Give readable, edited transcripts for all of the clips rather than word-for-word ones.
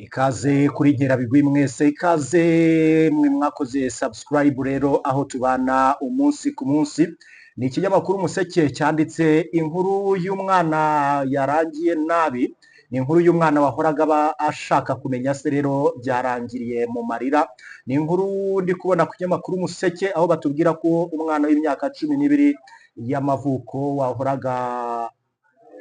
Ikaze kuri Nkerabigwi mwese, ikaze mwe mwakoze subscribe rero aho tubana umunsi ku munsi. Ni ikinyamakuru Umuseke cyanditse inkuru y'umwana yarangiye nabi. Ni inkuru y'umwana wahoraga ashaka kumenya se rero byarangiriye mu marira. Ni inkuru ndi kubona ku kinyamakuru Umuseke aho batubwira ko umwana w'imyaka 12 y'amavuko wahoraga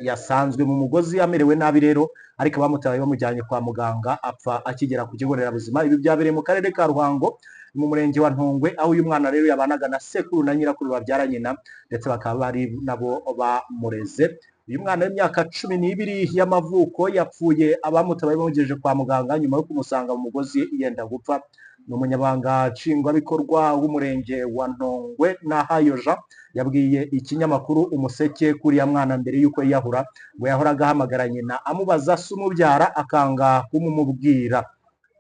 yasanzwe mu mugozi amerewe nabi rero, ariko abamutabaye bamujyanye kwa muganga apfa akigera ku kigo nderabuzima. Ibi byabereye mu karere ka Ruhango mu murenge wa Ntongwe, aho uyu mwana rero yabanaga na sekuru na nyirakuru babyara nyina, ndetse bakaba bari nabo bamureze. Uyu mwana w'imyaka 12 y'amavuko yapfuye abamutabaye bamugejeje kwa muganga nyuma yo kumusanga mu mugozi yenda gupfa. Ni umunyabanga nshingwabikorwa w'umurenge wa Ntongwe Nahayo Jean yabwiye ikinyamakuru Umuseke kuriya mwana mbere y'uko yiyahura, ngo yahoraga ahamagara nyina amubaza se umubyara akanga kumumubwira.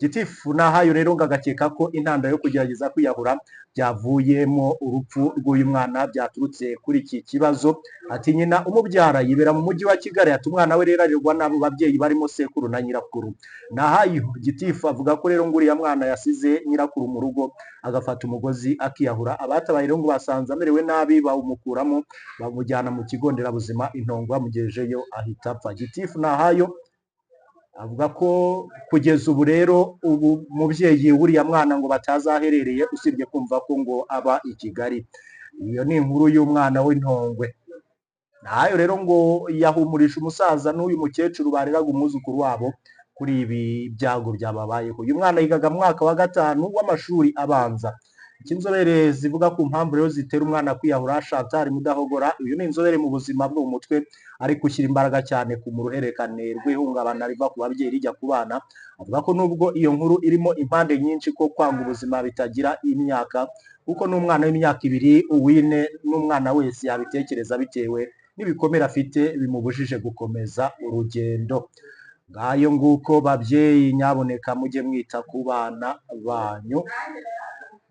Gitifu Nahayo rero ngo agakeka ko intandaro yo kugerageza kwiyahura byavuyemo urupfu rw'uyu mwana byaturutse kuri iki kibazo. Ati nyina umubyara yibera mu mujyi wa Kigali, ati umwana we rero arirwa n'abo babyeyi barimo sekuru na nyirakuru. Nahayo Gitifu avuga ko rero ngo uriya mwana yasize nyirakuru mu rugo agafata umugozi akiyahura. Abatabaye rero ngo basanze amerewe nabi bawumukuramo bamujyana mu kigo nderabuzima Intongwe, bamugejejeyo ahita apfa. Gitifu Nahayo avuga ko kugeza ubu rero ubu mubyeyi wuriya mwana ngo batazaherereye usibye kumva ko ngo aba i Kigali. Iyo ni inkuru y'umwana w'Intongwe. Nayo rero ngo yahumurisha umusaza n'uyu mukecuru bareraga umwuzukuru wabo kuri ibi byago byababayeho. Uyu mwana yigaga mu mwaka wa 5 w'amashuri abanza. Inzobere zivuga ku mpamvu rero zitera umwana kwiyahura, Chantal Mudahogora, uyu ni inzobere mu buzima bwo mu mutwe, ari gushyira imbaraga cyane ku ruhererekane rw'ihungabana riva ku babyeyi rijya ku bana. Avuga ko nubwo iyo nkuru irimo impande nyinshi ko kwanga ubuzima bitagira imyaka, kuko n'umwana w'imyaka 2 uwine n'umwana wese yabitekereza bitewe n'ibikomere afite bimubujije gukomeza urugendo. Ngayo nguko babyeyi, nyaboneka mujye mwita ku bana banyu.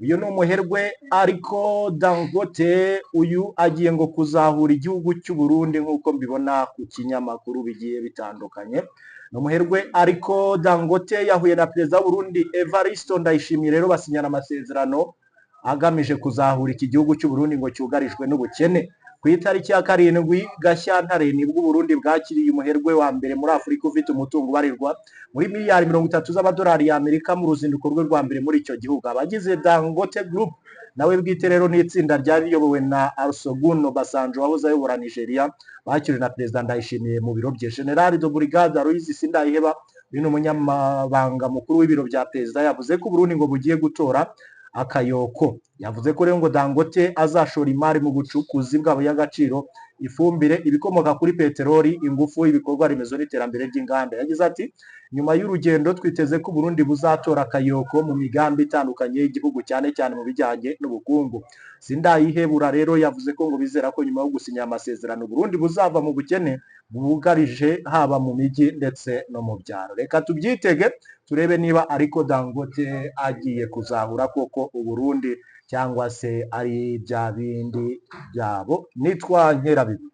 Uyu ni umuherwe ariko Dangote, uyu agiye ngo kuzahura igihugu cy'u Burundi nk'uko mbibona ku kinyamakuru bigiye bitandukanye. Ni umuherwe ariko Dangote yahuye na perezida w'u Burundi Evariste Ndayishimiye rero basinyana amasezerano agamije kuzahura iki gihugu cy'u Burundi ngo cyugarijwe n'ubukene. Ku itariki ya 7 Gashyantare nibwo Burundi bwakiriye umuherwe wa mbere muri Afurika ufite umutungo ubarirwa muri miliyari 30 z'amadolari y'Amerika mu ruzinduko rwe rwa mbere muri icyo gihugu. Abagize Dangote Group nawe bwite rero ni itsinda ryari riyobowe na Olusegun Obasanjo wahoze ayobora Nigeria, bakiriwe na perezida Ndayishimiye mu biro bye. General de Brigade Aloys Sindayiheba, uyu ni umunyamabanga mukuru w'ibiro bya perezida, yavuze ko Burundi ngo bugiye gutora akayoko. Yavuze ko rero ngo Dangote azashora imari mu bucukuzi bw'amabuye y'agaciro, ifumbire, ibikomoka kuri peteroli, ingufu, ibikorwa remezo n'iterambere ry'inganda. Yagize ati nyuma y'urugendo twiteze ko Burundi buzatora akayoko mu migambi itandukanye y'igihugu, cyane cyane mu bijyanye n'ubukungu. Sindayihebura rero yavuze ko ngo bizera ko nyuma yo gusinya amasezerano Burundi buzava mu bukene bugarije haba mu mijyi ndetse no mu byaro. Reka tubyitege turebe niba ariko Dangote agiye kuzahura koko u Burundi cyangwa se ari bya bindi byabo. Nitwa Nkerabigwi.